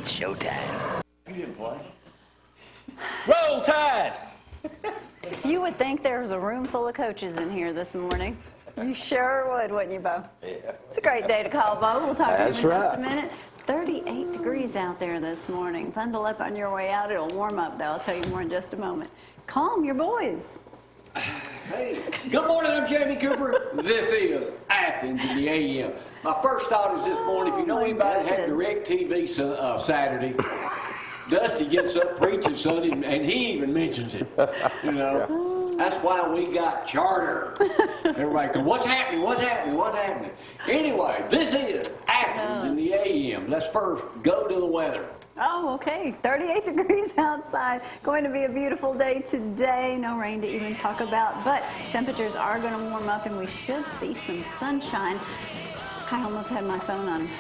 It's showtime. You didn't play. Roll Tide! You would think there was a room full of coaches in here this morning. You sure would, wouldn't you, Beau? Yeah. It's a great day to call Beau. We'll talk to him in just a minute. 38 degrees out there this morning. Bundle up on your way out. It'll warm up, though. I'll tell you more in just a moment. Calm your boys. Hey, good morning, I'm Jamie Cooper. This is Athens in the AM. My first thought is this morning, if you know anybody that had DirecTV Saturday, Dusty gets up preaching Sunday, and he even mentions it. You know, that's why we got Charter. Everybody goes, what's happening, what's happening, what's happening? Anyway, this is Athens in the AM. Let's first go to the weather. Oh, okay. 38 degrees outside. Going to be a beautiful day today. No rain to even talk about, but temperatures are going to warm up and we should see some sunshine. I almost had my phone on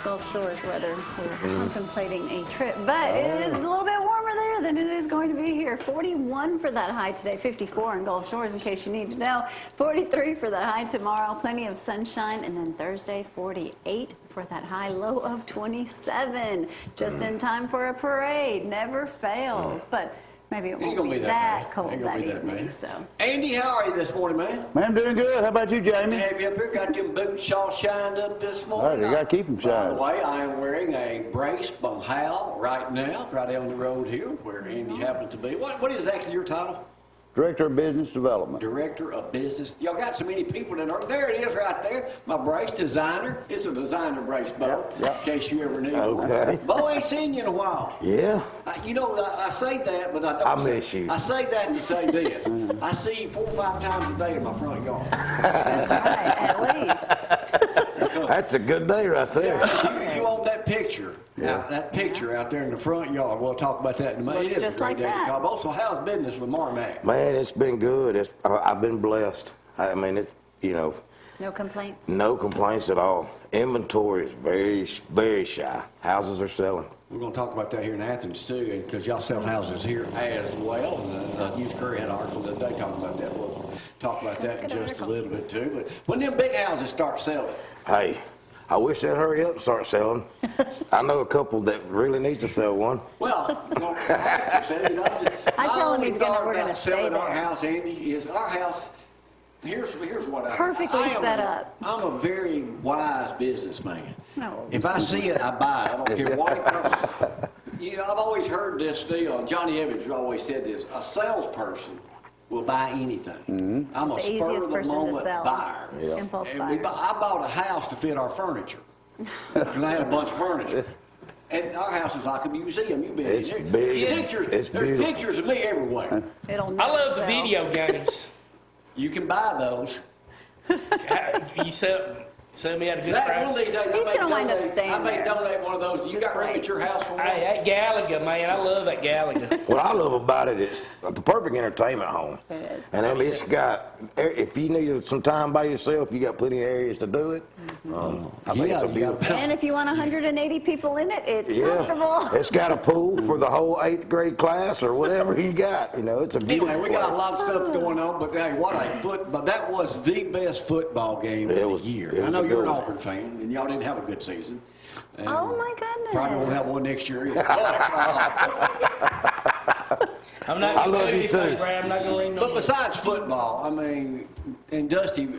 Gulf Shores weather. We're contemplating a trip, but it is a little bit warmer there than it is going to be here. 41 for that high today, 54 in Gulf Shores in case you need to know. 43 for that high tomorrow, plenty of sunshine, and then Thursday 48 for that high, low of 27. Just in time for a parade, never fails, but maybe it won't be that cold that evening. So, Andy, how are you this morning, man? Man, I'm doing good. How about you, Jamie? Have you up here got them boots all shined up this morning? All right, you got to keep them By shined. the way, I am wearing a brace from Hal right now, right down the road here, where Andy happens to be. What is actually your title? Director of Business Development. Director of Business. Y'all got so many people in there. There it is right there. My brace designer. It's a designer brace, Beau, in case you ever need one. Okay. Beau ain't seen you in a while. Yeah. You know, I say that, but I don't. I miss you. I say that to say this. I see you 4 or 5 times a day in my front yard. that's right, at least. That's a good day right there. You want that picture? Yeah. That picture out there in the front yard. We'll talk about that in a minute. Looks It is just a great like day that. to call. Also, how's business with Marmac? Man, it's been good. I've been blessed. I mean, No complaints? no complaints at all. Inventory is very, very shy. Houses are selling. We're going to talk about that here in Athens, too, because y'all sell houses here as well. And News Courier had an article the other day talking about that. We'll talk about that in just a little bit, too. But when them big houses start selling, Hey, I wish they'd hurry up and start selling. I know a couple that really need to sell one. well, you know, I tell him we're gonna stay selling our there. house, Andy, is our house. Here's what Perfectly I am set up. I'm a very wise businessman. No. If I see it, I buy it. I don't care what it costs. You know, I've always heard this deal. Johnny Evans always said this: a salesperson will buy anything. I'm a It's the spur easiest of the person to moment sell. buyer. Yeah. Impulse And buyer. I bought a house to fit our furniture because I had a bunch of furniture. And our house is like a museum. You've been It's in there. big. Pictures, It's there's beautiful. pictures of me everywhere. It'll I never love the sell. video games. You can buy those. You sell me at a good That one of price. these days, He's gonna wind up staying I may there. donate one of those. You got room wait. at your house for one? Hey, that Gallagher, man, I love that Gallagher. What I love about it is the perfect entertainment home. It is. And I mean, it's got, if you need some time by yourself, you got plenty of areas to do it. I think it's a you beautiful. got- And if you want 180 people in it, it's Yeah, comfortable. it's got a pool for the whole 8th grade class or whatever you got. You know, it's a beautiful Anyway, we got a place. lot of stuff going on, but hey, but that was the best football game It of was- the year. it I was know a you're good an one. Auburn fan, and y'all didn't have a good season. And Oh my goodness. Probably won't have one next year either. I'm not I gonna love do you anything, too. Brad. I'm not gonna ring no. But besides football, I mean, and Dusty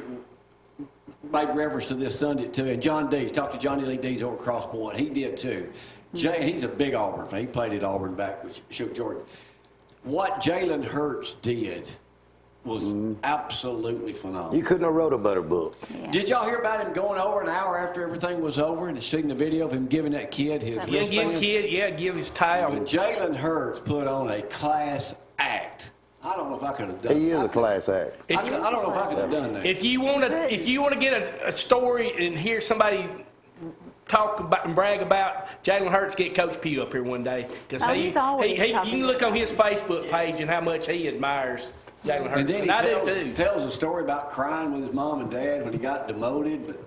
made reference to this Sunday too, and John Dees, talked to Johnny Lee Dees over Cross Point. He did too. He's a big Auburn fan. He played at Auburn back with Shook Jordan. What Jalen Hurts did was absolutely phenomenal. You couldn't have wrote a better book. Yeah. Did y'all hear about him going over an hour after everything was over and seen the video of him giving that kid his Yeah, wristbands? give his towel. But Jalen Hurts put on a class act. I don't know if I could have done He is I a class act. I don't know if I could have done that. If you want to get a story and hear somebody talk about and brag about Jalen Hurts, get Coach Pugh up here one day because Oh, he's always you talking can look about on his Facebook page and how much he admires Jalen Hurts, And then and I do he too. tells a story about crying with his mom and dad when he got demoted. But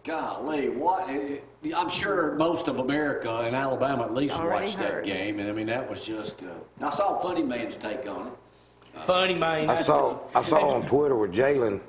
golly, what? I'm sure most of America and Alabama at least Already watched that heard. game. And I mean, that was just. I saw Funny Man's take on it. Funny man. I saw on Twitter where Jalen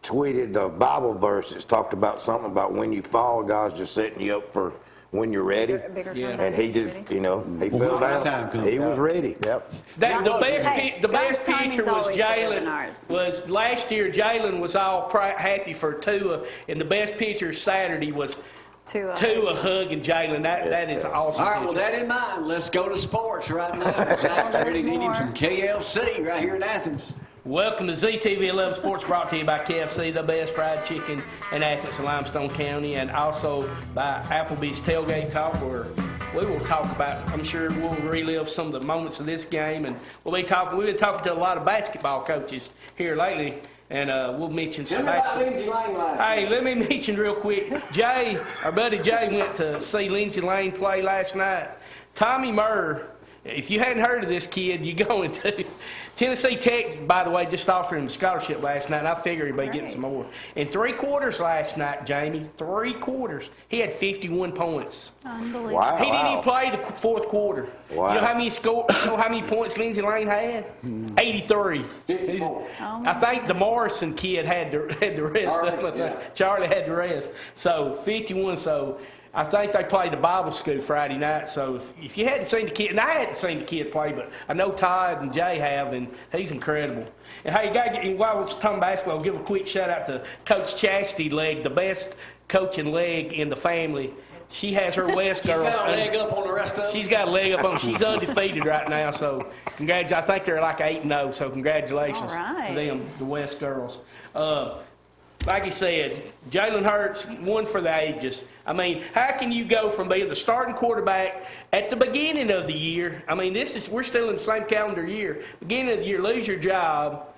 tweeted a Bible verse that talked about something about when you fall, God's just setting you up for when you're ready. A bigger Yeah. conference, And he just, ready? you know, he fell my time down. comes. He was ready. Yep. The Hey, best God's timing's pitcher was always better than ours. Jalen. Was last year Jalen was all happy for Tua, and the best pitcher Saturday was Tua hugging Jalen. That is awesome. All right, well, pitcher. that in mind, let's go to sports right now. Zack's ready to get him some KLC right here in Athens. Welcome to ZTV 11 Sports, brought to you by KFC, the best fried chicken in Athens and Limestone County, and also by Applebee's Tailgate Talk, where we will talk about, I'm sure we'll relive some of the moments of this game, and we've been talking to a lot of basketball coaches here lately, and we'll mention some basketball. Hey, let me mention real quick, Jay, our buddy Jay went to see Lindsey Lane play last night. Tommy Murr, if you hadn't heard of this kid, you're going to. Tennessee Tech, by the way, just offered him a scholarship last night. I figure he'd be getting some more. In 3 quarters last night, Jamie, 3 quarters, he had 51 points. Unbelievable. Wow. He didn't even play the 4th quarter. Wow. You know how many points Lindsey Lane had? 83. 54. I think the Morrison kid had the rest of them. I think. Yeah. Charlie had the rest. So 51. So I think they played the Bible school Friday night. So if you hadn't seen the kid, and I hadn't seen the kid play, but I know Todd and Jay have, and he's incredible. And hey, you got to get, while we're talking basketball, give a quick shout out to Coach Chastity Leg, the best coaching leg in the family. She has her West girls. Got a leg up on the rest of them. She's got a leg up on. She's undefeated right now. So congratulations. I think they're like 8-0. So congratulations All right. to them, the West girls. Like you said, Jalen Hurts, one for the ages. I mean, how can you go from being the starting quarterback at the beginning of the year? I mean, we're still in the same calendar year. Beginning of the year, lose your job,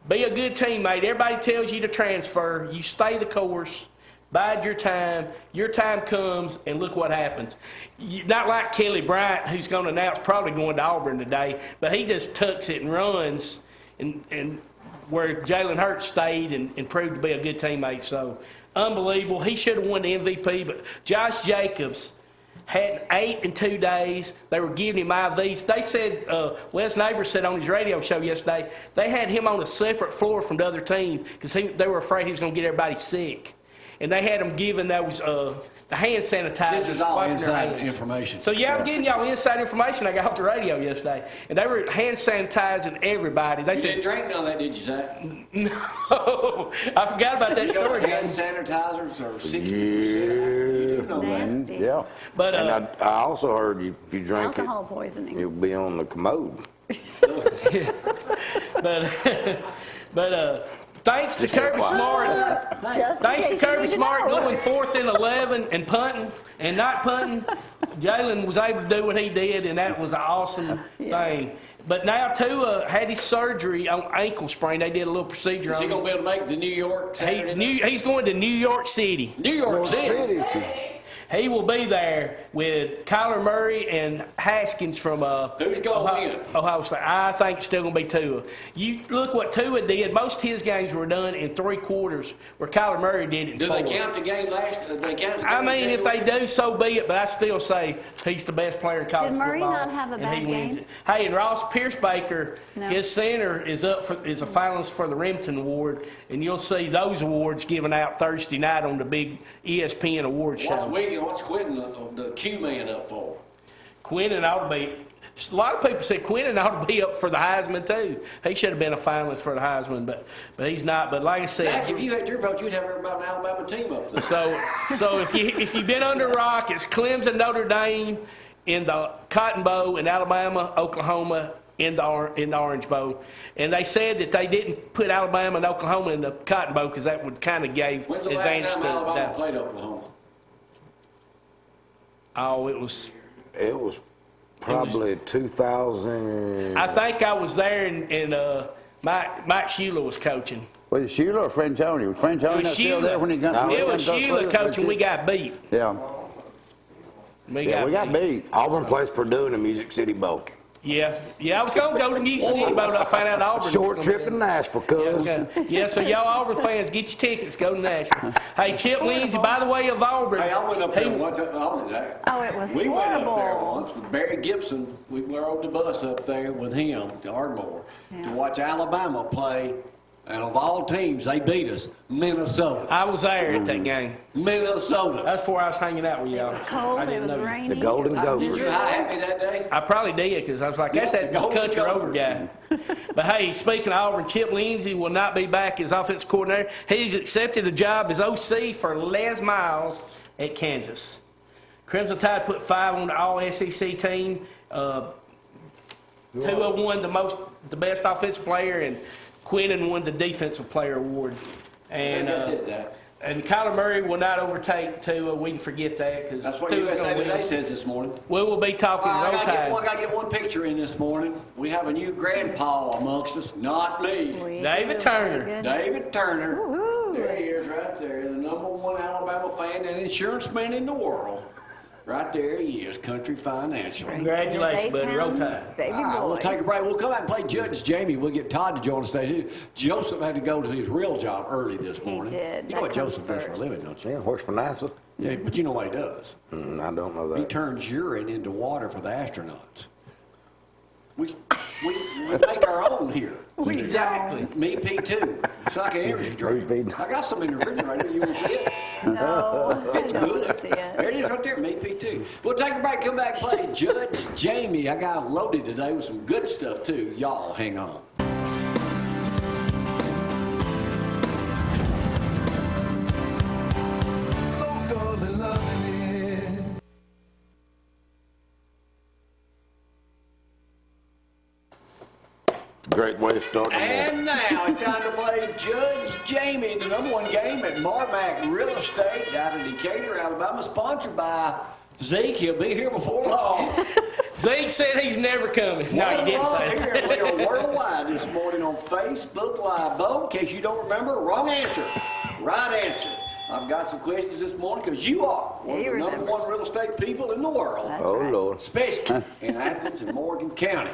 be a good teammate. Everybody tells you to transfer. You stay the course, bide your time comes, and look what happens. Not like Kelly Bryant, who's going to announce probably going to Auburn today, but he just tucks it and runs, and where Jalen Hurts stayed and proved to be a good teammate. So, unbelievable. He should have won the MVP, but Josh Jacobs had 8 in 2 days. They were giving him IVs. They said, Wes Neighbors said on his radio show yesterday, they had him on a separate floor from the other team because they were afraid he was going to get everybody sick. And they had him giving those the hand sanitizer. This is all wiping their inside hands. information. So yeah, I'm getting y'all inside information. I got off the radio yesterday, and they were hand sanitizing everybody. They You said, didn't drink none of that, did you, Zack? no, I forgot about that You know story. hand sanitizers are 60%. You do know that. Nasty. Yeah. But And I also heard if you drink Alcohol poisoning. it, you'll be on the commode. but thanks to Just get Kirby quiet. Smart. Just in Thanks to case you Kirby need to Smart know. going 4th and 11 and punting and not punting, Jalen was able to do what he did, and that was an awesome thing. But now Tua had his surgery on ankle sprain. They did a little procedure Is he on going to him. be able to make the New York Saturday night? He's going to New York City. New York City. He will be there with Kyler Murray and Haskins from Who's going to win? Ohio State. I think it's still going to be Tua. You look what Tua did. Most of his games were done in 3 quarters, where Kyler Murray did it in Do 4. they count the game last? They count the I game mean, if they January? do, so be it. But I still say he's the best player in college Did Murray football. not have a and bad he wins game? it. Hey, and Ross Pierce-Baker, No. his center is a finalist for the Remington Award, and you'll see those awards given out Thursday night on the big ESPN award show. What's Quentin, the Q-man, up for? Quinnen ought to be. A lot of people said Quinnen ought to be up for the Heisman too. He should have been a finalist for the Heisman, but he's not. But like I said, Zack, if you had your vote, you'd have everybody on the Alabama team up there. so if you've been under a rock, it's Clemson, Notre Dame in the Cotton Bowl, and Alabama, Oklahoma in the Orange Bowl. And they said that they didn't put Alabama and Oklahoma in the Cotton Bowl because that would kind of give When's the advantage last time to Alabama that. played Oklahoma? Oh, it was. It was probably 2000. I think I was there, and Mike Shula was coaching. Was it Sheila or Franchoni? Was Franchoni not still there when he got? It was Shula coaching. We got beat. Yeah, We got beat. Auburn plays Purdue in the Music City Bowl. Yeah. I was going to go to Music City, but I found out Auburn. Short was trip gonna to Nashville, cuz. Yeah, so y'all Auburn fans, get your tickets. Go to Nashville. Hey, Chip Lindsey, by the way, of Auburn. Hey, I went up there he- one time. Zack. Oh, it was We went up there horrible. once with Barry Gibson. We rode the bus up there with him to Ardmore to watch Alabama play And of all teams, they beat us, Minnesota. I was there at that game. Minnesota. That's before I was hanging out with It y'all. was cold, I it didn't was know. rainy. The Golden Did Gophers. you happy that day? I probably did, because I was like, that's that Golden country Gophers. over guy. But hey, speaking of Auburn, Chip Lindsey will not be back as offensive coordinator. He's accepted a job as OC for Les Miles at Kansas. Crimson Tide put 5 on the All-SEC team. 2 won the best offensive player, and Quinnen won the defensive player award. And That's it, Zack. and Kyler Murray will not overtake Tua. We can forget that, because That's what USA Today says this morning. We will be talking Well, I Roll Tide. got to get one picture in this morning. We have a new grandpa amongst us, not me. David Turner. David Turner. Woo-hoo. There he is right there, the #1 Alabama fan and insurance man in the world. Right there he is, Country Financial. Congratulations, buddy. Roll Tide. Baby All right, boy. we'll take a break. We'll come out and play Judge Jamie. We'll get Todd to join us today. Joseph had to go to his real job early this morning. did. You know That what comes Joseph does for a first. living, don't you? Yeah, horse for NASA. Yeah, but you know what he does. I don't know He that. turns urine into water for the astronauts. We make our own here. Exactly. Me P2. It's like an energy drink. Me P2. I got some in the refrigerator. You want to see it? No, I It's don't good. want to see it. There it is right there, Me P2. We'll take a break, come back, play Judge Jamie. I got loaded today with some good stuff, too. Y'all hang on. Great way to start the morning. And now it's time to play Judge Jamie, the #1 game at Marmac Real Estate out in Decatur, Alabama, sponsored by Zeke. He'll be here before long. Zeke said he's never coming. No, he didn't say Here, that. we are worldwide this morning on Facebook Live. Beau, in case you don't remember, wrong answer. Right answer. I've got some questions this morning because you are one of He the remembers. #1 real estate people in the world. That's Oh, right. Lord. Especially in Athens and Morgan County.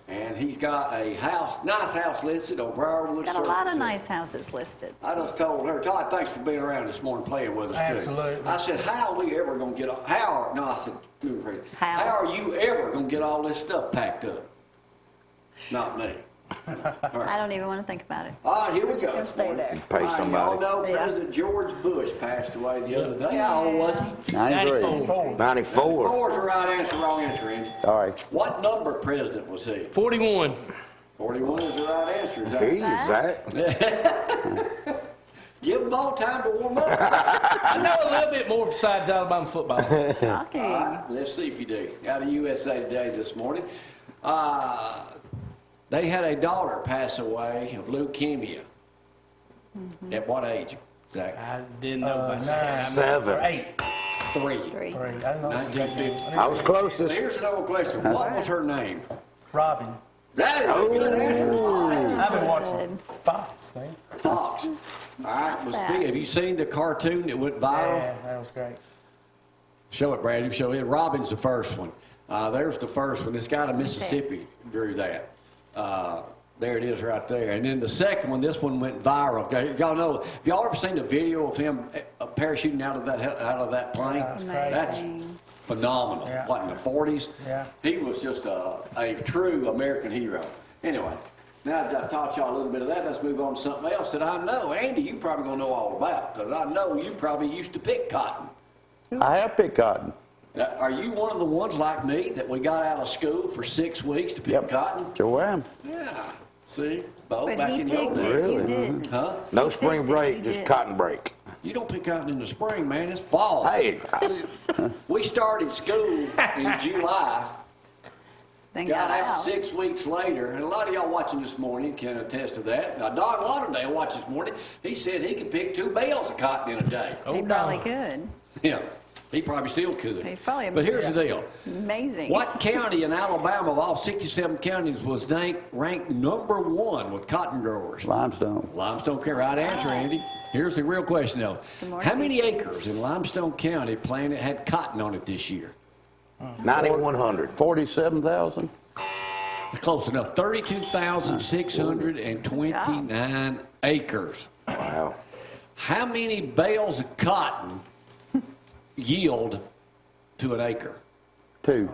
And he's got a house, nice house listed on Briarwood Got a Circle. lot of nice houses listed. I just told her, Todd, thanks for being around this morning playing with us too. Absolutely. I said, how are we ever going to get all, I said, How? how are you ever going to get all this stuff packed up? Not me. All I right. don't even want to think about it. All right, here we go. Just gonna stay there. Pay All right, somebody. y'all know Yeah. President George Bush passed away the other day. How old was he? 93. 94. 94. 4 is the right answer, wrong answer, Andy. All right. What number president was he? 41. 41 is the right answer. Is that Hey, Zach. Give them all time to warm up. I know a little bit more besides Alabama football. Shocking. All right, let's see if you do. Out of USA Today this morning. They had a daughter pass away of leukemia. At what age, Zach? I didn't know about 9, that. 7. or 8. 3. Three. 3. I don't know. 1950. I was closest. Here's another question. What was her name? Robin. That is a good answer. I've been watching Fox, man. Fox. All right. Have you seen the cartoon that went viral? Yeah, that was great. Show it, Brad. You show it. Robin's the first one. There's the first one. This guy in Mississippi drew that. There it is right there. And then the second one, this one went viral. Okay, y'all know, have y'all ever seen the video of him parachuting out of that plane? Yeah, that's crazy. That's phenomenal. Yeah. What, in the 40s? Yeah. He was just a true American hero. Anyway, now that I've taught y'all a little bit of that, let's move on to something else that I know. Andy, you probably going to know all about, because I know you probably used to pick cotton. I have picked cotton. Are you one of the ones like me that we got out of school for 6 weeks to pick Yep. cotton? Sure am. Yeah. See, Beau, But back he in your picked day. it, you Really? didn't. Huh? No spring picked it, break, you just did. cotton break. You don't pick cotton in the spring, man. It's fall. Hey, We started school in July, Then got out 6 weeks later, and a lot of y'all watching this morning can attest to that. Now, Don Lauderdale watched this morning. He said he could pick 2 bales of cotton in a day. He probably could. Yeah, he probably still could. He's probably But here's the deal. Amazing. What county in Alabama of all 67 counties was ranked #1 with cotton growers? Limestone. Limestone County. Right answer, Andy. Here's the real question, though. Good morning. How many acres in Limestone County had cotton on it this year? 9,100. 47,000. Close enough. 32,629 acres. Wow. How many bales of cotton yield to an acre? 2.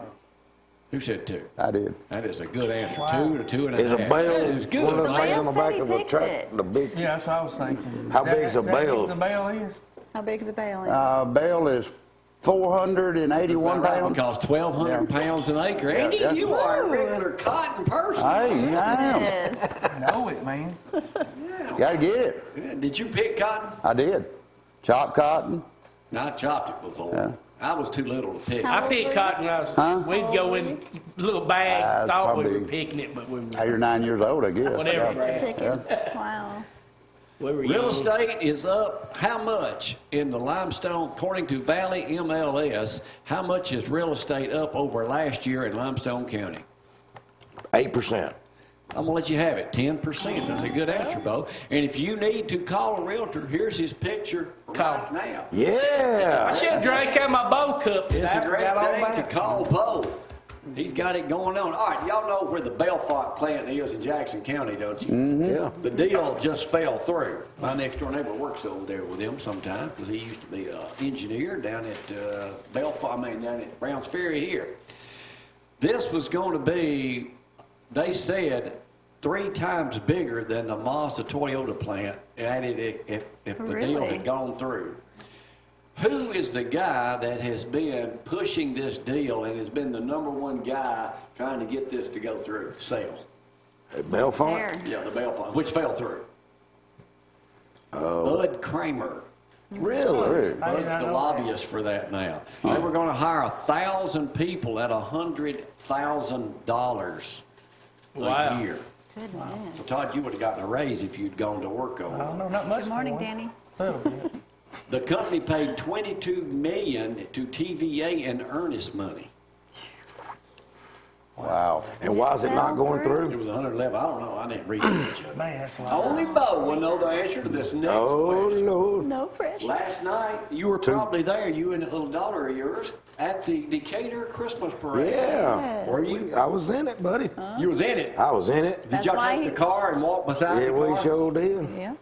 Who said 2? I did. That is a good answer. Wow. 2 to 2.5. Is a That bale is good. one of those Right. things on the back He of a picked truck? it. The big. Yeah, that's what I was thinking. How big's a Is that bale? big as a bale is? How big is a bale? Bale is 481 That's right, pounds. Because 1,200 pounds an acre. Andy, yeah. you are a regular cotton person. Hey, I am. Yes. Know it, man. Got to get it. Yeah, did you pick cotton? I did. Chopped cotton. No, I chopped it before. Yeah. I was too little to pick. I picked cotton when I was, Huh? we'd go in little bag, thought we were probably picking it, but we 8 were, or 9 years old, I guess. Whatever. Yeah. Wow. we were Real young. estate is up how much in the limestone, according to Valley MLS, how much is real estate up over last year in Limestone County? 8%. I'm gonna let you have it, 10%. That's a good answer, Beau. And if you need to call a realtor, here's his picture right now. I Yeah. should have drank out my bowl cup today. It's I a great forgot all day about to it. call Beau. He's got it going on. All right, y'all know where the Belfont plant is in Jackson County, don't you? Yeah. The deal just fell through. My next door neighbor works over there with him sometimes because he used to be an engineer down at down at Browns Ferry here. This was going to be, they said, 3 times bigger than the Mazda Toyota plant if the deal Really? had gone through. Who is the guy that has been pushing this deal and has been the #1 guy trying to get this to go through? Sale. At Belfont? There. Yeah, the Belfont, which fell through. Bud Kramer. Really? I did Bud's not the know lobbyist for that now. They were going to hire 1,000 people at $100,000 Wow. a year. Goodness. So Todd, you would have gotten a raise if you'd gone to work over I there. don't know, not much. Good morning, more. Danny. Little bit. The company paid $22 million to TVA in earnest money. Wow. And why is it not going It through? was 111. I don't know. I didn't read it. Man, that's a lot. Only Beau will know the answer to this next Oh, question. Lord. No pressure. Last night, you were probably there, you and that little daughter of yours, at the Decatur Christmas parade. Yeah. Were you? I was in it, buddy. You was in it. I was in it. Did That's y'all why take he- the car and walk beside Yeah, the we car? sure did. Yeah.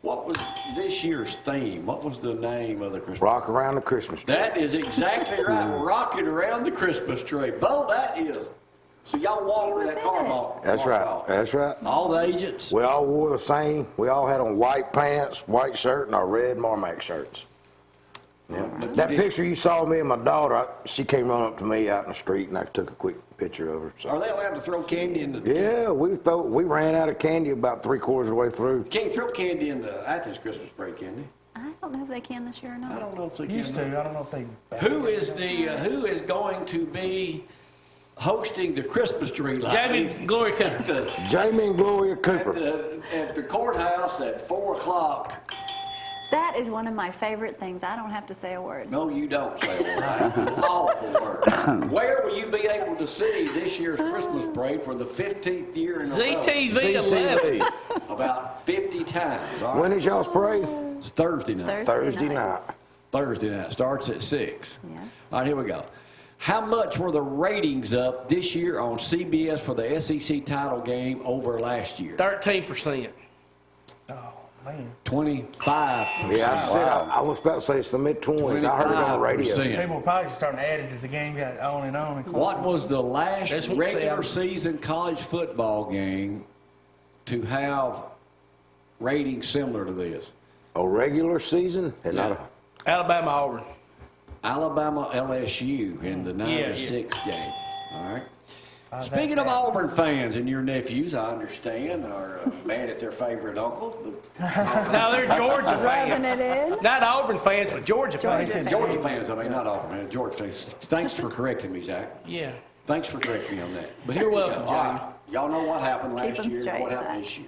What was this year's theme? What was the name of the Christmas? Rock around the Christmas tree. That is exactly right. Rocking around the Christmas tree. Beau, that is. So y'all walked with that car in it. walk. That's walk right. off. That's right. All the agents. We all wore the same. We all had on white pants, white shirt, and our red Marmac shirts. Yeah. But That you did- picture you saw of me and my daughter, she came running up to me out in the street, and I took a quick picture of her. So. Are they allowed to throw candy in the? Yeah, we ran out of candy about 3/4 of the way through. Can't throw candy in the Athens Christmas parade, can they? I don't know if they can this year or I not. don't know if they Used to. can. I don't know if they. Who is going to be hosting the Christmas tree lighting? Jamie Glory Cooper. Jamie and Gloria Cooper. At the courthouse at 4 o'clock. That is one of my favorite things. I don't have to say a word. No, you don't say a word. I do all the words. Where will you be able to see this year's Christmas parade for the 15th year in a row? ZTV 11. CTV. About 50 times. All right. When is y'all's parade? It's Thursday night. Thursday night. Thursday night. Starts at 6. Yes. All right, here we go. How much were the ratings up this year on CBS for the SEC title game over last year? 13%. Oh, man. 25%. Yeah, I said I was about to say it's the mid-20s. I heard it on the radio. 25%. People were probably starting to add it as the game got on and on. What was the last That's what regular Sam- season college football game to have ratings similar to this? A regular season and not a. Alabama, Auburn. Alabama LSU in the 96 game. All right. Speaking of that? Auburn fans and your nephews, I understand, are mad at their favorite uncle. Now they're Georgia Rubbing fans. it in. Not Auburn fans, but Georgia fans. Georgia fans, I mean, not Auburn fans, Georgia fans. Thanks for correcting me, Zach. Yeah. Thanks for correcting me on that. But You're here we go. welcome, All right. Y'all know what happened last 'em year and straight, what happened Zach. this year.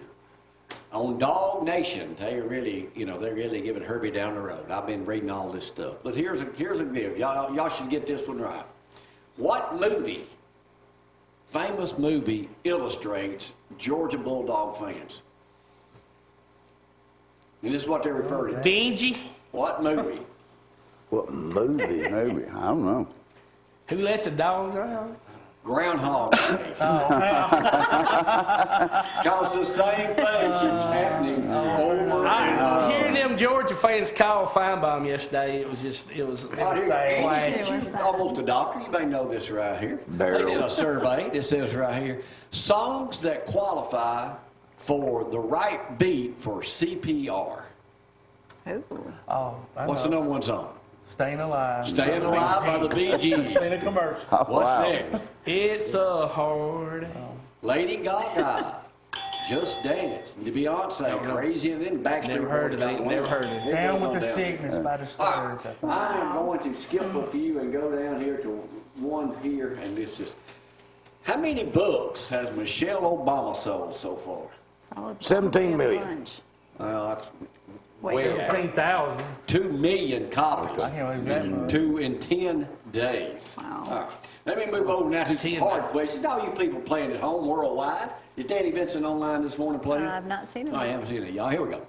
On Dog Nation, they're really giving Herbie down the road. I've been reading all this stuff. But here's a give. Y'all should get this one right. What famous movie illustrates Georgia Bulldog fans? And this is what they're referring to. Dingy. What movie? What movie? Maybe. I don't know. Who let the dogs out? Groundhog Day. Cause the same thing keeps happening over and over. Hearing them Georgia fans call Feinbaum yesterday, it was classic. You're almost a doctor. You may know this right here. They did a survey. It says right here, songs that qualify for the right beat for CPR. Ooh. Oh, I What's the know. number one song? Staying Alive. Staying Alive by the Bee Gees. In a commercial. What's next? It's a hard. Lady Gaga, Just Dance. The Beyonce, Crazy, and then Backstreet Never heard of Boys. that. Never heard of it. Down with the Down. Sickness by the All right, Stars. I am going to skip a few and go down here to one here, and it's just, how many books has Michelle Obama sold so far? Probably 17 a million. bunch. Well, that's Wait, way 17,000. 2 million copies. I can't believe that much. 2 in 10 days. Wow. All right. Let me move over now to some 10. hard questions. All you people playing at home worldwide. Is Danny Vincent online this morning playing? I've not seen him. I haven't seen it, y'all. Here we go.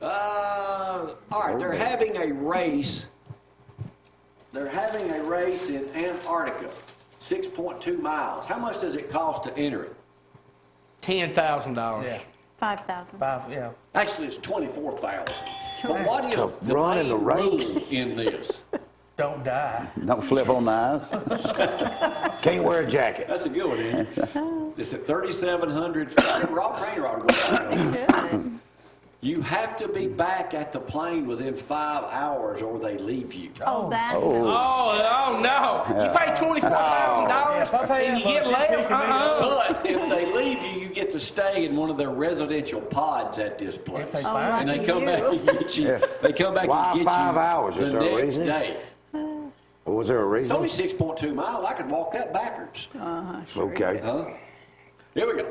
All right, they're having a race. They're having a race in Antarctica, 6.2 miles. How much does it cost to enter it? $10,000. Yeah. 5,000. Yeah. Actually, it's 24,000. But what is To the run in the main race. rule in this? Don't die. Don't slip on the ice. Can't wear a jacket. That's a good one, isn't it? It's at 3,700 feet. Rock train rod goes down. Good. You have to be back at the plane within 5 hours or they leave you. Oh, that's Oh no! You pay $24,000 if I pay and you that get much, you left. pick me up. But if they leave you, you get to stay in one of their residential pods at this place. If they Oh, find And you. they come back and get you. They come back Why and get 5 you hours? Is the there a next reason? day. Was there a It's reason? only 6.2 miles. I could walk that backwards. sure. Okay. Huh? Here we go.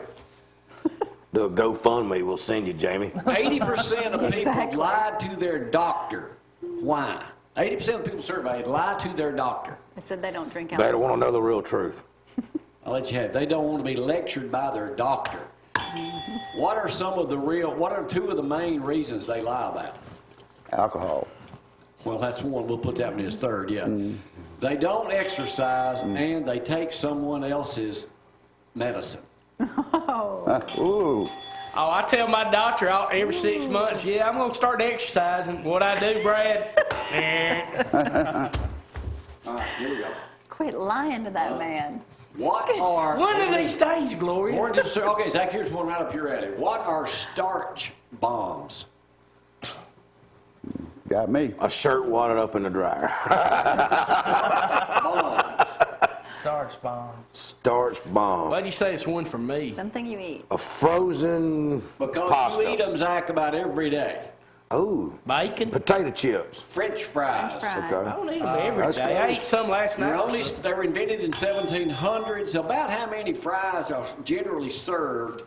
Do a GoFundMe. We'll send you, Jamie. 80% of people Exactly. lied to their doctor. Why? 80% of people surveyed lied to their doctor. They said they don't drink They alcohol. don't want to know the real truth. I'll let you have it. They don't want to be lectured by their doctor. What are two of the main reasons they lie about? Alcohol. Well, that's one. We'll put that one as third, yeah. They don't exercise and they take someone else's medicine. Ooh. Oh, I tell my doctor every 6 months, yeah, I'm gonna start exercising. What I do, Brad? All right, here we go. Quit lying to that man. What are... One of these days, Gloria. Okay, Zach, here's one right up your alley. What are starch bombs? Got me. A shirt wadded up in the dryer. Bombs. Starch bomb. Starch bomb. Why'd you say it's one for me? Something you eat. A frozen Because pasta. you eat them, Zach, about every day. Oh, Bacon? potato chips. French fries. French fries. Okay. I don't eat them every That's day. I close. ate some last night. They were invented in 1700s. About how many fries are generally served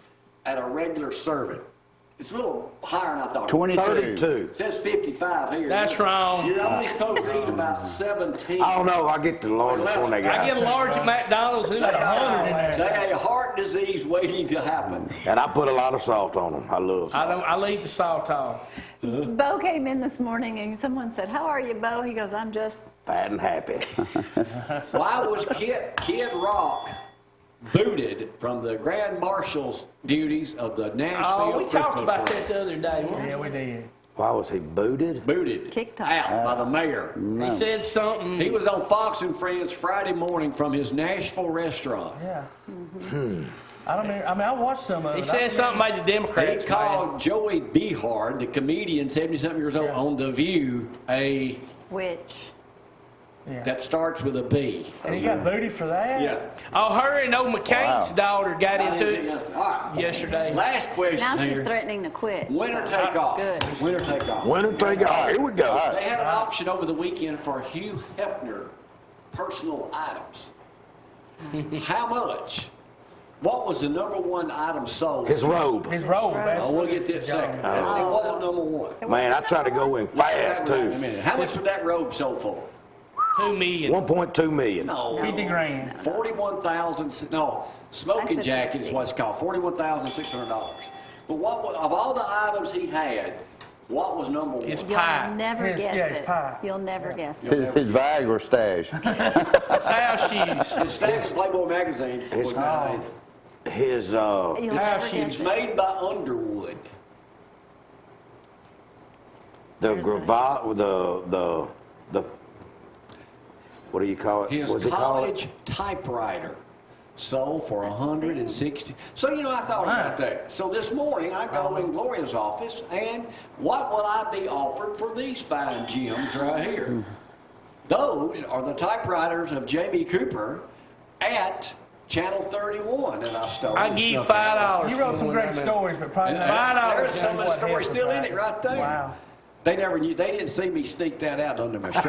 at a regular serving? It's a little higher than I thought. 22. 32. It says 55 here. That's wrong. You're only supposed to eat about 17. Oh no, I get the largest one they got. I get a large at McDonald's. Who's They got 100 in there? They a heart disease waiting to happen. And I put a lot of salt on them. I love salt. I leave the salt off. Beau came in this morning and someone said, "How are you, Beau?" He goes, "I'm just..." Fat and happy. Why was Kid Rock booted from the Grand Marshal's duties of the Nashville Oh, we talked Christmas about parade? that the other day. Yeah, we did. Why was he booted? Booted Kicked off. out by the mayor. He said something. He was on Fox and Friends Friday morning from his Nashville restaurant. Yeah. I don't mean, I watched some of it. He said something about the He Democrats. called Joey Behard, the comedian, 70-something years old, Yeah. on The View, Which? Yeah. that starts with a B. And he got booted for that? Yeah. Oh, her and old McCain's daughter got into it All right. yesterday. Last question Now she's here. threatening to quit. Winner take off. Good. Winner take off. Winner take all. Here we go. They had an auction over the weekend for Hugh Hefner personal items. How much? What was the number one item sold? His robe. His robe. Oh, we'll get that second. It wasn't number one. Man, I tried to go in fast Wait a too. minute. How much would that robe sold for? $2 million. 1.2 million. No. 50 grand. 41,000. No, smoking That's jacket is 50. what it's called. $41,600. But of all the items he had, What was number one? It's You'll pie. never guess yeah, it. it's pie. You'll never guess it. His Viagra stash. It's house shoes. It's Stack's Playboy magazine. His- was made. His You'll never house guess It's it. made by Underwood. the There's gravat, the what do you call it? His What's it called? college typewriter sold for $160. So, you know, I thought about that. So this morning I go in Gloria's office, and what will I be offered for these fine gems right here? Those are the typewriters of Jamie Cooper at Channel 31 that I stole. I and give you stuck it on. $5. You wrote for some one great of them. stories, but probably And not. there's some of the What story happened still in back. it right there. Wow. They never knew. They didn't see me sneak that out under my shirt.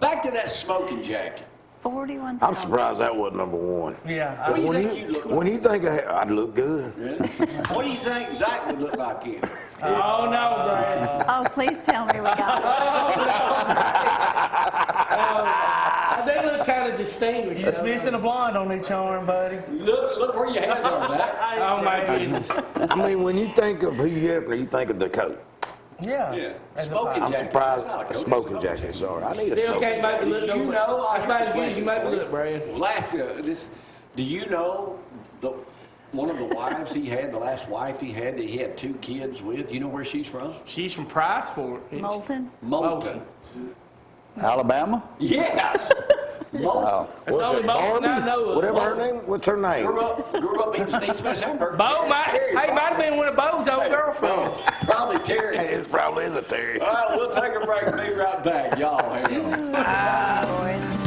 Back to that smoking jacket. 41,000. I'm surprised that wasn't number one. Yeah. What do you When think you'd look like? when you think I'd look good. Really? What do you think Zack would look like in? Oh, no, Brad. Oh, please tell me we got They look kind of distinguished. It's missing a blonde on each arm, buddy. Look where your hands are, Zack. Oh, my goodness. I mean, when you think of Hugh Hefner, you think of the coat. Yeah. Yeah. And the Smoking I'm pie. jacket. surprised. That's not a A coat, smoking it's a jacket. Sorry, I need a Still smoking can't make me look Do you no know? That's about as good as you make me look, Brad. Well, last this. Do you know one of the wives he had, the last wife he had that he had 2 kids with? Do you know where she's from? She's from Priceford. Moulton. Moulton. Alabama? Yes. Moulton. Oh. That's the What's only it, Moulton I Barbie? know of. Whatever her name. What's her name? Grew up eating Steve Smith's hamburger. Beau might have been one of Beau's old girlfriends. Probably Terry. It probably is a Terry. All right, we'll take a break and be right back. Y'all hang on. Boys.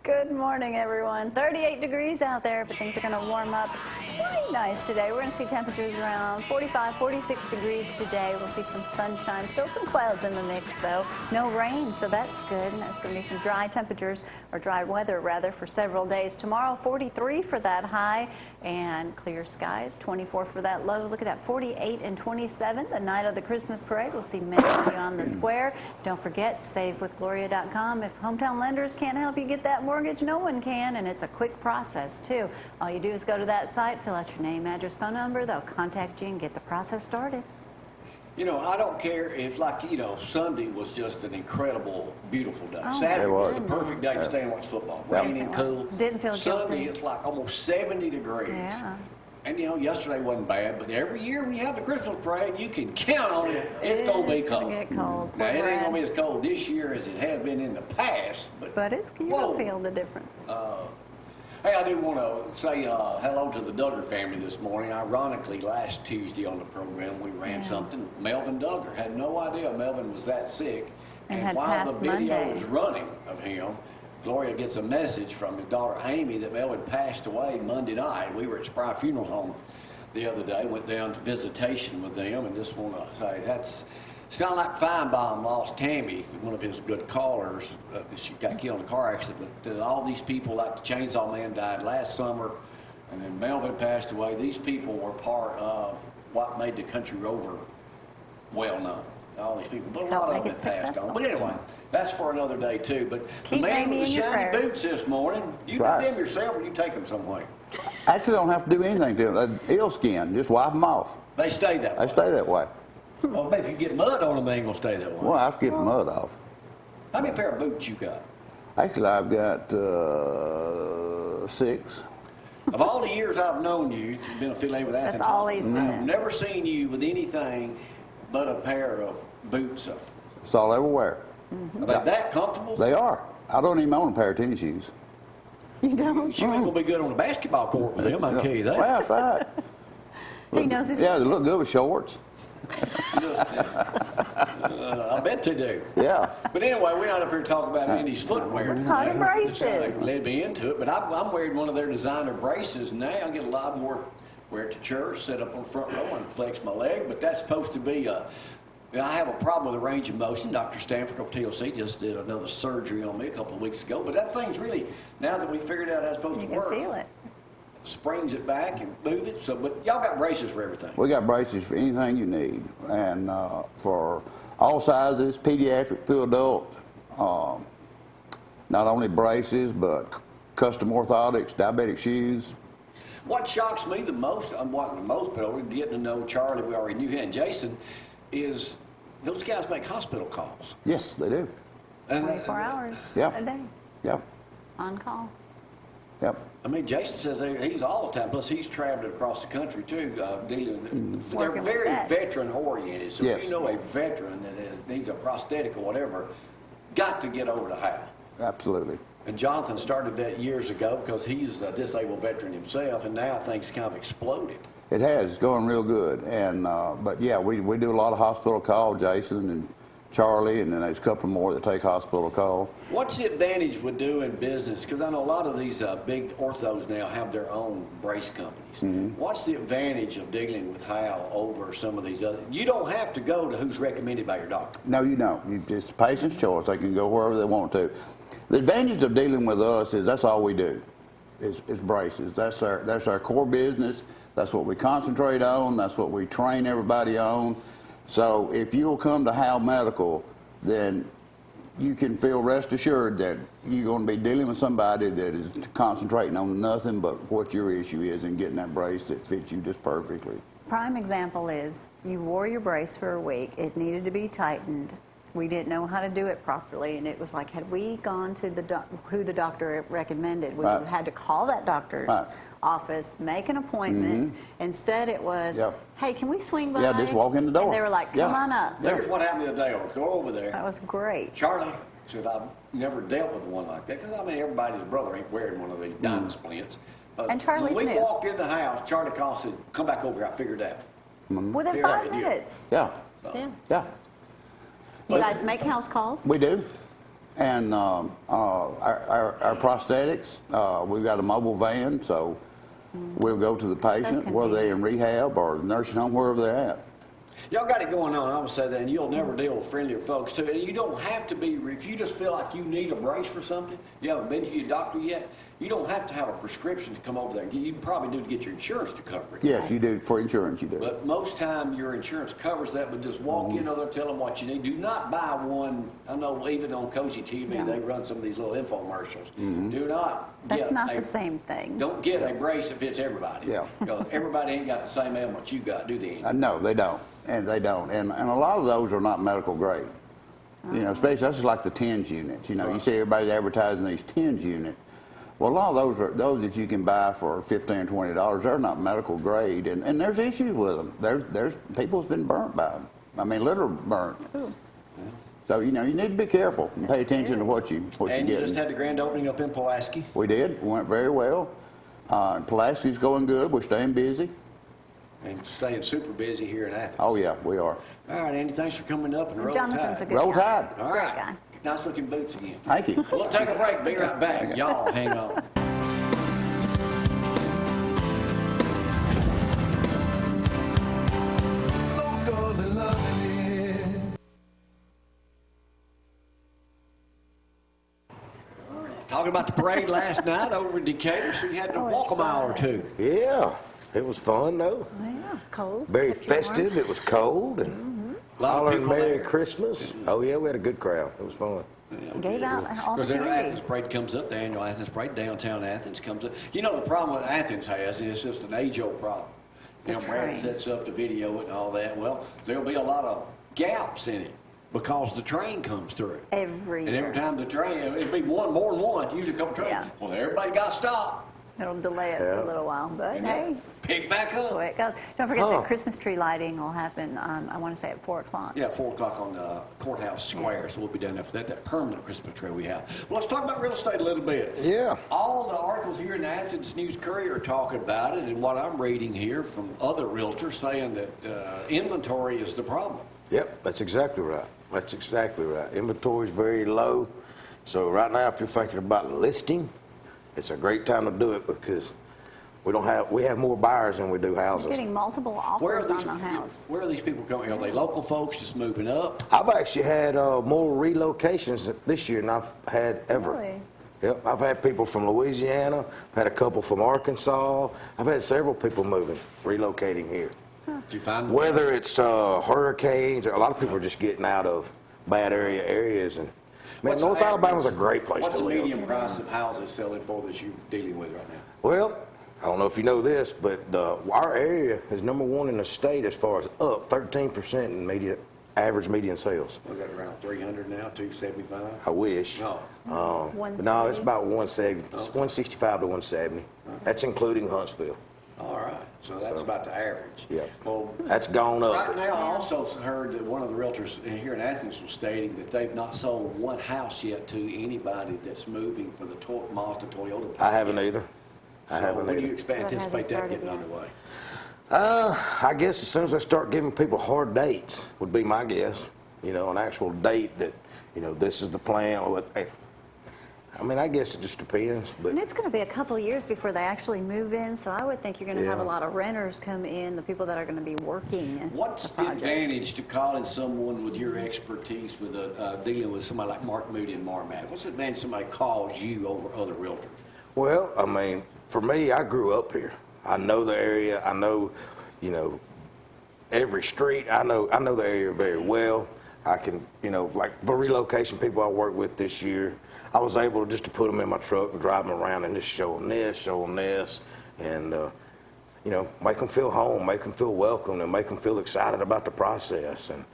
Good morning, everyone. 38 degrees out there, but things are going to warm up quite nice today. We're going to see temperatures around 45, 46 degrees today. We'll see some sunshine. Still some clouds in the mix, though. No rain, so that's good. And it's going to be some dry temperatures, or dry weather, rather, for several days. Tomorrow, 43 for that high, and clear skies, 24 for that low. Look at that, 48 and 27. The night of the Christmas parade, we'll see many of you on the square. Don't forget, savewithgloria.com. If hometown lenders can't help you get that mortgage, no one can, and it's a quick process, too. All you do is go to that site, fill out your name, address, phone number. They'll contact you and get the process started. You know, I don't care if, like, you know, Sunday was just an incredible, beautiful day. Oh, Saturday It was was. the perfect day to stay and watch football. Yeah. Rainy and cool. Didn't feel Sunday, guilty. it's like almost 70 degrees. Yeah. And, you know, yesterday wasn't bad, but every year when you have the Christmas parade, you can count on it. It's going to be cold. It's gonna get cold. Now, it Poor ain't going to Brad. be as cold this year as it has been in the past, But it's, you'll Whoa. feel the difference. Hey, I do want to say hello to the Duggar family this morning. Ironically, last Tuesday on the program, we ran Yeah. something. Melvin Duggar had no idea Melvin was that sick. And had while the passed video Monday. was running of him, Gloria gets a message from his daughter Amy that Melvin passed away Monday night. We were at Spry Funeral Home the other day, went down to visitation with them, and just want to say it's not like Feinbaum lost Tammy, one of his good callers. She got killed in a car accident. But all these people, like the Chainsaw Man, died last summer, and then Melvin passed away. These people were part of what made the country rover well known. All these people, but a Helped lot of make them it passed successful. on. But anyway, that's for another day too. But Keep the man Amy with the in your shiny prayers. boots this morning, you do Right. them yourself, or you take them somewhere. Actually, don't have to do anything to them. Eel skin, just wipe them off. They stay that They way. stay that way. Well, maybe if you get mud on them, they ain't gonna stay that way. Well, I have to get the mud off. How many pair of boots you got? Actually, I've got 6. Of all the years I've known you, it's been affiliated with Athens. That's all he's Hospital, been I've in. never seen you with anything but a pair of boots. That's all I ever wear. Are they that comfortable? They are. I don't even own a pair of tennis shoes. You don't? You ain't gonna be good on the basketball court with them, I'll tell you that. Well, that's right. He knows his Yeah, they look good with shorts. I bet they do. Yeah. But anyway, we're not up here to talk about Mindy's footwear. We're talking braces. Just led me into it. But I'm wearing one of their designer braces now. I get a lot more. Wear it to church, sit up on the front row and flex my leg. But that's supposed to be I have a problem with the range of motion. Dr. Stanford of TLC just did another surgery on me a couple of weeks ago. But that thing's really, now that we figured out how it's supposed to work. You can feel it. Springs it back and move it. So, but y'all got braces for everything. We got braces for anything you need, and for all sizes, pediatric through adult. Not only braces, but custom orthotics, diabetic shoes. What shocks me the most, I'm wanting the most, but we're getting to know Charlie, we already knew him, and Jason, is those guys make hospital calls. Yes, they do. And 24 hours Yeah. a day Yep. on call. Yep. I mean, Jason says he's all the time. Plus, he's traveling across the country too, dealing. They're Working with very vets. veteran oriented. So Yes. if you know a veteran that needs a prosthetic or whatever, got to get over to Hal. Absolutely. And Jonathan started that years ago because he's a disabled veteran himself, and now things kind of exploded. It has. It's going real good. And but yeah, we do a lot of hospital calls, Jason and Charlie, and then there's a couple more that take hospital calls. What's the advantage with doing business? Because I know a lot of these big orthos now have their own brace companies. Mm-hmm. What's the advantage of dealing with Hal over some of these other? You don't have to go to who's recommended by your doctor. No, you don't. It's the patient's choice. They can go wherever they want to. The advantage of dealing with us is that's all we do, is braces. That's our core business. That's what we concentrate on. That's what we train everybody on. So if you'll come to Hal Medical, then you can feel rest assured that you're going to be dealing with somebody that is concentrating on nothing but what your issue is and getting that brace that fits you just perfectly. Prime example is you wore your brace for a week. It needed to be tightened. We didn't know how to do it properly, and it was like, had we gone to who the doctor recommended, we would have had to call that doctor's office, make an appointment. Instead, it was, hey, can we swing by? Yeah, just walk in the door. And they were like, come on up. Here's what happened the other day. Go over there. That was great. Charlie said, I've never dealt with one like that. Because, I mean, everybody's brother ain't wearing one of these diamond splints. And Charlie's when we new. walked in the house, Charlie called and said, come back over here, I figured it out. Within Here, 5 yeah. minutes. Yeah, Yeah. yeah. You guys make house calls? We do. And our prosthetics, we've got a mobile van, so we'll go to the patient, whether they're in rehab or nursing home, wherever they're at. Y'all got it going on, I would say that, and you'll never deal with friendlier folks, too. And you don't have to be, if you just feel like you need a brace for something, you haven't been to your doctor yet, you don't have to have a prescription to come over there. You probably do to get your insurance to cover it. Yes, you do. For insurance, you do. But most time your insurance covers that, but just walk in over there, tell them what you need. Do not buy one. I know even on Cozy TV, they run some of these little infomercials. Do not That's not the same thing. Don't get a brace that fits everybody. Yeah. Because everybody ain't got the same ailment you got, do they? No, they don't. And they don't. And a lot of those are not medical grade. You know, especially that's just like the TENS units. You know, you see everybody advertising these TENS units. Well, a lot of those are those that you can buy for $15, $20. They're not medical grade, and there's issues with them. There's people's been burnt by them. I mean, literally burnt. Ooh. So you know, you need to be careful and pay attention to what you And get. you just had the grand opening up in Pulaski. We did. It went very well. Pulaski's going good. We're staying busy. And staying super busy here in Athens. Oh yeah, we are. All right, Andy, thanks for coming up and roll Jonathan's tide. a good Roll guy. Tide. All Great right. guy. Nice looking boots again. Thank you. We'll take a break. Be right back. Y'all hang on. Talking about the parade last night over in Decatur, so you had to walk a mile or two. Yeah, it was fun though. Yeah, cold. Very Kept you warm. festive. It was cold and A lot of hollering people Merry there. Christmas. Oh yeah, we had a good crowd. It was fun. Gave out all the Because their Athens candy. Parade comes up, the annual Athens Parade, downtown Athens comes up. You know, the problem with Athens has is it's just an age-old problem. You know, Brad train. sets up the video and all that. Well, there'll be a lot of gaps in it because the train comes through. Every And every year. time the train, it'll be more than one, usually a couple trains. Yeah. Well, everybody got stopped. It'll delay it for a little while, but hey, Pick back that's the way up. it goes. Don't forget that Christmas tree lighting will happen, I want to say at 4 o'clock. Yeah, 4 o'clock on the Courthouse Square, so we'll be down there for that permanent Christmas tree we have. Well, let's talk about real estate a little bit. Yeah. All the articles here in the Athens News-Courier are talking about it, and what I'm reading here from other realtors saying that inventory is the problem. Yep, that's exactly right. That's exactly right. Inventory is very low. So right now, if you're thinking about listing, it's a great time to do it because we have more buyers than we do houses. Getting multiple offers on the house. Where are these people coming? Are they local folks just moving up? I've actually had more relocations this year than I've had ever. Really? Yep, I've had people from Louisiana, I've had a couple from Arkansas, I've had several people relocating here. Did you find them? Whether it's hurricanes, or a lot of people are just getting out of bad areas. And man, What's North the Alabama's a average- great place What's to the live. median price of houses selling for that you're dealing with right now? Well, I don't know if you know this, but our area is #1 in the state as far as up 13% in average median sales. Was that around 300 now, 275? I wish. No. But no, it's about 170, it's 165 to 170. That's including Huntsville. All right, so that's about the average. Yeah. Well, That's gone up. right now, I also heard that one of the realtors here in Athens was stating that they've not sold one house yet to anybody that's moving for the Mazda Toyota plant. I haven't either. I So haven't when do you either. expect, So it hasn't anticipate that started getting yet. underway? I guess as soon as I start giving people hard dates would be my guess. You know, an actual date that, this is the plan. I mean, I guess it just depends. But And it's going to be a couple years before they actually move in, so I would think you're going to have a Yeah. lot of renters come in, the people that are going to be working What's the the project. advantage to calling someone with your expertise with dealing with somebody like Mark Moody and Marmac? What's the advantage somebody calls you over other realtors? Well, I mean, for me, I grew up here. I know the area. I know, every street. I know the area very well. I can, like for relocation people I worked with this year, I was able just to put them in my truck and drive them around and just show them this, and make them feel home, make them feel welcome, and make them feel excited about the process, and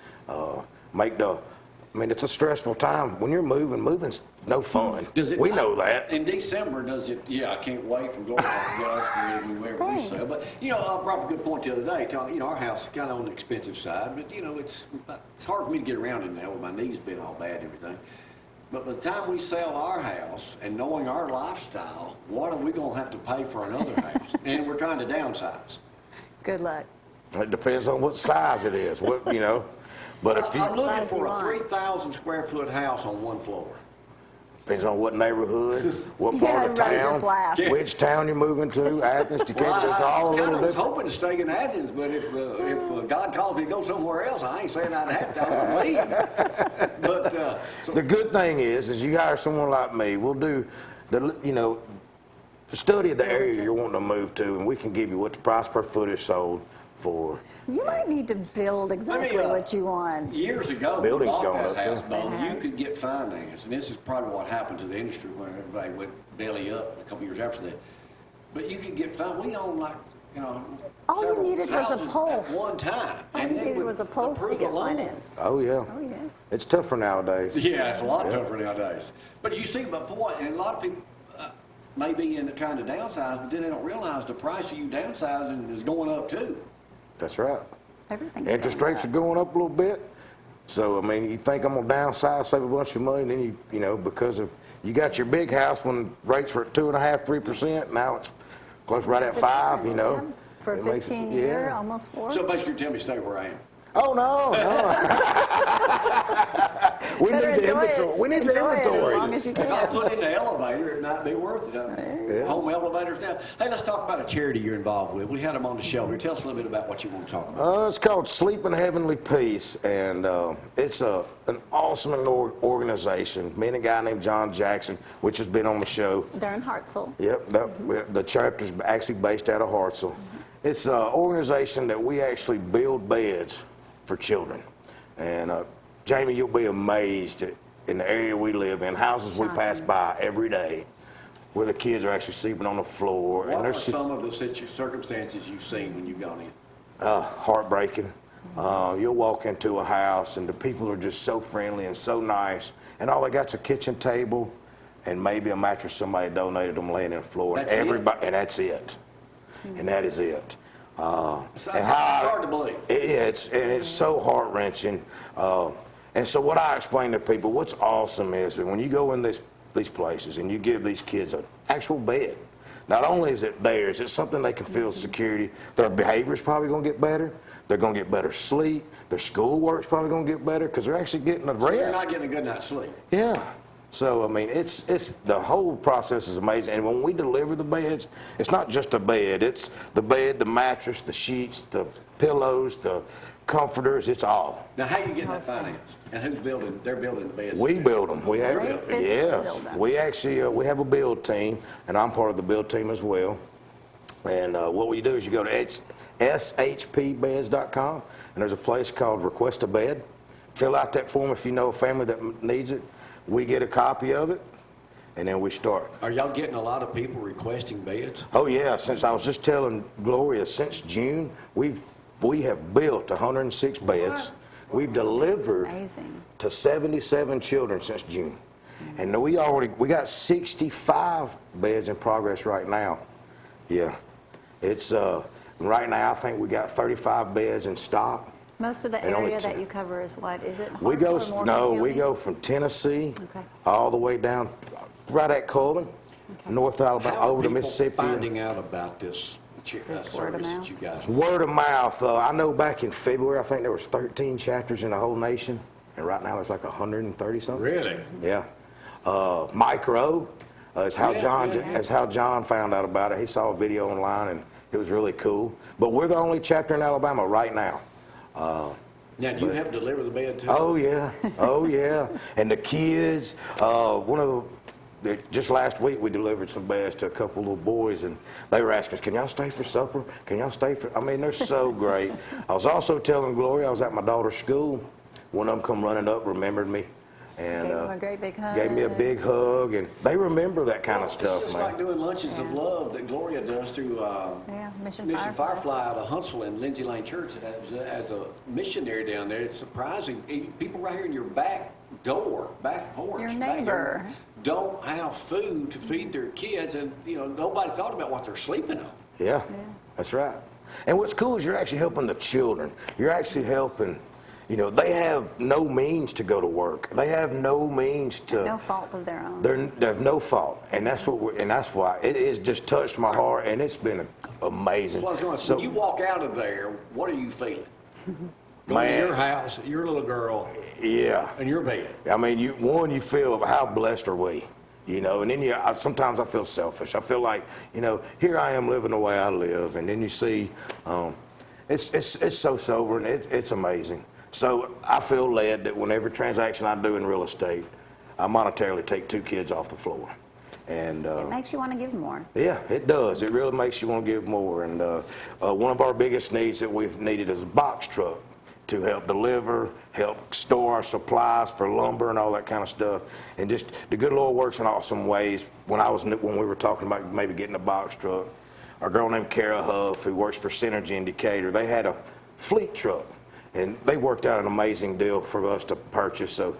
it's a stressful time when you're moving. Moving's no fun. We know that. In December, does it? Yeah, I can't wait from going to Goss and wherever we sell. But I brought up a good point the other day. Our house is kind of on the expensive side, but it's hard for me to get around in there with my knees being all bad and everything. But by the time we sell our house and knowing our lifestyle, what are we going to have to pay for another house? And we're trying to downsize. Good luck. It depends on what size it is. But if I'm looking size you for a want. 3,000 square foot house on one floor. depends on what neighborhood, what Yeah, part of everybody town, just laughed. which town you're moving to, Athens, Decatur, Well, it's all a I little kind of was different. hoping to stay in Athens, but if God calls me to go somewhere else, I ain't saying I'd have to. I would leave. But The good thing is you hire someone like me, we'll do the study of the area you're wanting to move to, and we can give you what the price per foot is sold for. You might need to build exactly what you want. years ago, when we Buildings bought going that up, house, too. Beau, you could get finance, and this is probably what happened to the industry when everybody went belly up a couple years after that. But you could get finance. We owned All you several needed was a houses pulse. at one time. All you they needed would was a pulse to approve get a loan. financed. Oh yeah, Oh, yeah. it's tougher nowadays. Yeah, it's a lot tougher nowadays. But you see my point, and a lot of people may be trying to downsize, but then they don't realize the price of you downsizing is going up too. That's right. Everything's Interest going rates are up. going up a little bit. So, I mean, you think I'm going to downsize, save a bunch of money, and then because you got your big house when rates were at 2.5%, 3%, now it's close right at It's a 5, difference, yeah. For It makes it- 15 year, yeah. almost 4. So basically, tell me stay where I am. Oh, no. We need Better the enjoy it. inventory. We need the Enjoy it as inventory. long as you If I can. put in the elevator, it might be worth it. Home elevators now. Hey, let's talk about a charity you're involved with. We had them on the show here. Tell us a little bit about what you want to talk about. It's called Sleep in Heavenly Peace, and it's an awesome organization. Me and a guy named John Jackson, which has been on the show. They're in Hartselle. Yep, the chapter's actually based out of Hartselle. It's an organization that we actually build beds for children. And Jamie, you'll be amazed in the area we live in, houses we pass by every day, where the kids are actually sleeping on the floor. What And are they're some of the circumstances you've seen when you've gone in? heartbreaking. You'll walk into a house and the people are just so friendly and so nice, and all they got's a kitchen table and maybe a mattress somebody donated them laying in the floor. That's and that's it. And that is it. It's hard to believe. It's so heart-wrenching. And so what I explain to people, what's awesome is that when you go in these places and you give these kids an actual bed, not only is it theirs, it's something they can feel security. Their behavior is probably going to get better. They're going to get better sleep. Their schoolwork's probably going to get better because they're actually getting a rest. You're not getting a good night's sleep. Yeah. So, I mean, it's the whole process is amazing. And when we deliver the beds, it's not just a bed. It's the bed, the mattress, the sheets, the pillows, the comforters, it's all. Now, how are you getting that financed? And who's building? They're building the beds. We build them. We have, They physically build them. we actually, we have a build team, and I'm part of the build team as well. And what we do is you go to shpbeds.com, and there's a place called Request a Bed. Fill out that form if you know a family that needs it. We get a copy of it, and then we start. Are y'all getting a lot of people requesting beds? Oh yeah, since I was just telling Gloria, since June, we have built 106 beds. We've delivered Amazing. to 77 children since June. And we got 65 beds in progress right now. Yeah. It's right now I think we got 35 beds in stock. Most of the And only area that 10. you cover is what? Is it We go Hartsville or no, Morgan we County? go from Tennessee Okay. all the way down right at Coleman, North Alabama, How are over to people Mississippi. finding out about this This word of service mouth? that you guys? Word of mouth. I know back in February, I think there was 13 chapters in the whole nation, and right now there's like 130 something. Really? Yeah. Micro is how John found out about it. He saw a video online, and it was really cool. But we're the only chapter in Alabama right now. Now, do you help deliver the bed too? Oh yeah, oh yeah. And the kids, just last week we delivered some beds to a couple little boys, and they were asking us, "Can y'all stay for supper? Can y'all stay for?" I mean, they're so great. I was also telling Gloria I was at my daughter's school. One of them come running up, remembered me, and Gave them a great big hug. gave me a big hug, and they remember that kind of It's stuff, just man. like doing lunches of love that Gloria does through Yeah, Mission Mission Firefly. Firefly out of Huntsville and Lindsay Lane Church. As a missionary down there, it's surprising. People right here in your back porch, Your back neighbor. here, don't have food to feed their kids, and nobody thought about what they're sleeping on. Yeah, that's right. And what's cool is you're actually helping the children. You're actually helping. They have no means to go to work. They have no means to. No fault of their own. They have no fault, and that's why it has just touched my heart, and it's been amazing. Well, I was going to say, when you walk out of there, what are you feeling? Going to Man. your house, your little girl, Yeah, and your bed. I mean, you feel how blessed are we, and then sometimes I feel selfish. I feel like, here I am living the way I live, and then you see, it's so sober and it's amazing. So I feel led that whenever transaction I do in real estate, I monetarily take 2 kids off the floor. And It makes you want to give more. yeah, it does. It really makes you want to give more. And one of our biggest needs that we've needed is a box truck to help deliver, help store our supplies for lumber and all that kind of stuff. And just the good Lord works in awesome ways. When we were talking about maybe getting a box truck, a girl named Kara Huff, who works for Synergy in Decatur, they had a fleet truck. And they worked out an amazing deal for us to purchase. So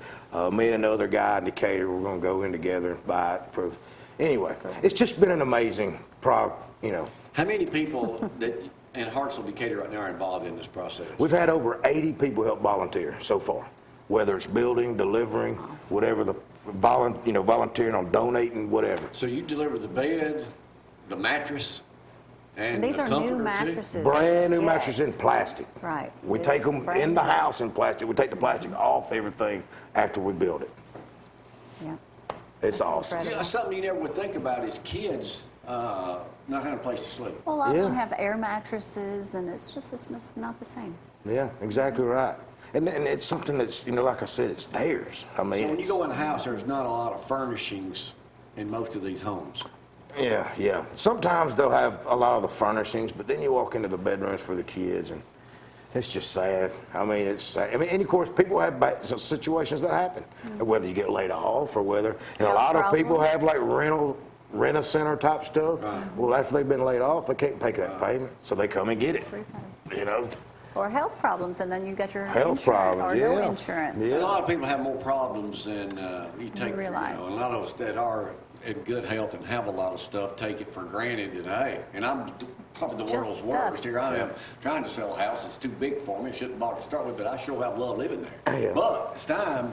me and another guy in Decatur, we're going to go in together and buy it. Anyway, it's just been an amazing How many people in Hartsville, Decatur right now are involved in this process? We've had over 80 people help volunteer so far, whether it's building, delivering, whatever, volunteering on donating, whatever. So you deliver the bed, the mattress, and These the are comforter new too? mattresses. Brand new Yes. mattresses in plastic. Right. We It take is them brand in the new. house in plastic. We take the plastic off everything after we build it. Yeah. It's That's awesome. incredible. Something you never would think about is kids not having a place to sleep. Well, a lot of them Yeah. have air mattresses, and it's just not the same. Yeah, exactly right. And it's something that's, like I said, it's theirs. I mean, So when you go in the house, there's not a lot of furnishings in most of these homes. Yeah. Sometimes they'll have a lot of the furnishings, but then you walk into the bedrooms for the kids, and it's just sad. I mean, it's sad. And of course, people have situations that happen, whether you get laid off or whether, and a Health lot of people problems. have like rent-a-center type stuff. Well, after they've been laid off, they can't pay that payment, so they come and get it. It's refunded. or health problems, and then you got your Health insurance problems, or no yeah. insurance. Yeah. A lot of people have more problems than you take. realize. A lot of us that are in good health and have a lot of stuff take it for granted. And hey, and I'm probably the It's just world's stuff. worst. Here I am trying to sell a house. It's too big for me. Shouldn't have bought it to start with, but I sure have loved living there. Yeah. But it's time.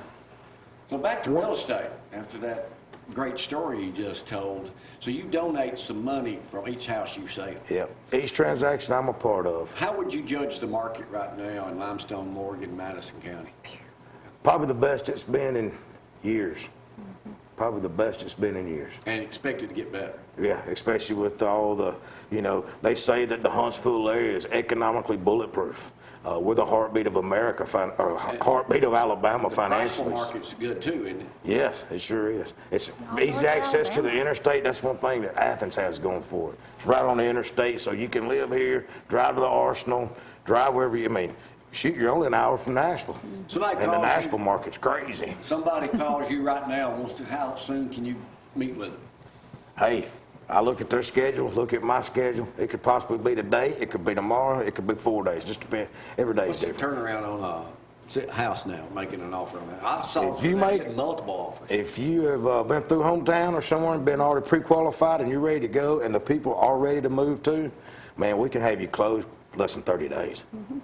So back to real estate after that great story you just told. So you donate some money from each house you sell. Yeah. Each transaction I'm a part of. How would you judge the market right now in Limestone, Morgan, Madison County? Probably the best it's been in years. Probably the best it's been in years. And expect it to get better. Yeah, especially with all the, they say that the Huntsville area is economically bulletproof. We're the heartbeat of America, or heartbeat of Alabama The financially. Priceable market's good too, isn't it? Yes, it sure is. It's All easy over access to the Alabama. interstate. That's one thing that Athens has going for it. It's right on the interstate, so you can live here, drive to the Arsenal, drive wherever shoot, you're only an hour from Nashville. Somebody And the calls you- Nashville market's crazy. Somebody calls you right now, wants to, how soon can you meet with them? Hey, I look at their schedule, look at my schedule. It could possibly be today, it could be tomorrow, it could be 4 days. Just depend. Every day is What's the different. turnaround on a house now, making an offer on that? I saw If you some make- getting multiple offers. If you have been through hometown or somewhere and been already pre-qualified and you're ready to go and the people are ready to move to, man, we can have you closed less than 30 days.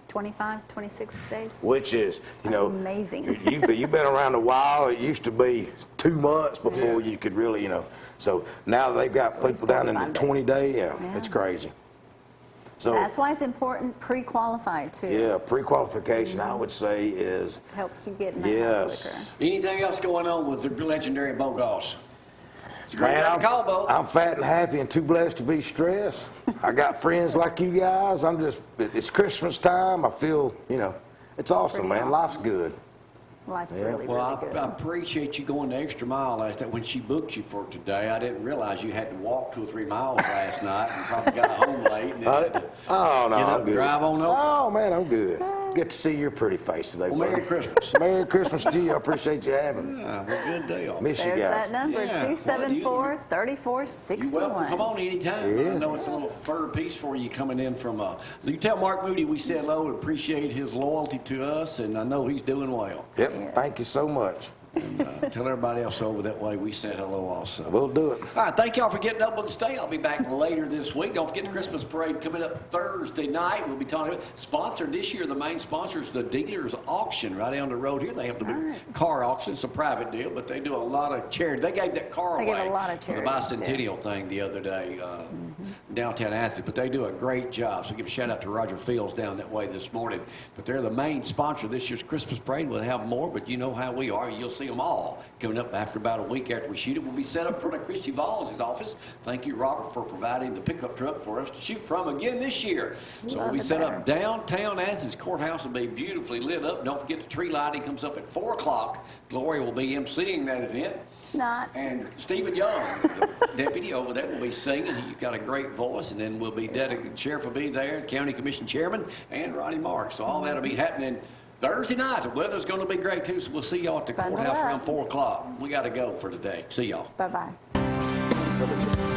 25, 26 days. Which is, Amazing. You've been around a while. It used to be 2 months before you could really, So now they've got least people down in the 45 20-day. days. Yeah, it's crazy. So That's why it's important pre-qualified too. yeah, pre-qualification I would say is Helps you get in the house quicker. yes. Anything else going on with the legendary Beau Goss? It's a great Man, time to call, Beau. I'm fat and happy and too blessed to be stressed. I got friends like you guys. It's Christmas time. I feel, it's awesome, Pretty man. awesome. Life's good. Life's Yeah. really, Well, really good. I appreciate you going the extra mile last night. When she booked you for today, I didn't realize you had to walk 2 or 3 miles last night and probably got home late. And then had to Oh, no, get up I'm and good. drive on over. Oh, man, I'm good. Get to see your pretty face today. Well, Merry buddy. Christmas. Merry Christmas to you. I appreciate you having me. Yeah, well, good deal. Miss you There's guys. that number, Yeah, 274-3461. You're welcome. Come on anytime. Yeah. I know it's a little fur piece for you coming in from. You tell Mark Moody we said hello and appreciate his loyalty to us, and I know he's doing well. Yep. Yes. Thank you so much. Tell everybody else over that way we said hello also. We'll do it. All right, thank y'all for getting up with us today. I'll be back later this week. Don't forget the Christmas parade coming up Thursday night. We'll be talking about sponsored this year. The main sponsor is the dealers auction right down the road here. They have the big car auction. It's a private deal, but they do a lot of charity. They gave that car They away give a lot of for the charities, too. bicentennial thing the other day downtown Athens. But they do a great job. So give a shout out to Roger Fields down that way this morning. But they're the main sponsor of this year's Christmas parade. We'll have more, but you know how we are. You'll see them all coming up after about a week after we shoot it. We'll be set up in front of Christy Valls' office. Thank you, Robert, for providing the pickup truck for us to shoot from again this year. So we'll Love be it set better. up downtown Athens. Courthouse will be beautifully lit up. Don't forget the tree lighting comes up at 4 o'clock. Gloria will be emceeing that event. Not. And Stephen Young, the deputy over there, will be singing. He's got a great voice. And then we'll be sheriff will be there, county commission chairman, and Ronnie Marks. So all that'll be happening Thursday night. The weather's going to be great too. So we'll see y'all at the Bundle courthouse up. around 4 o'clock. We got to go for today. See y'all. Bye-bye.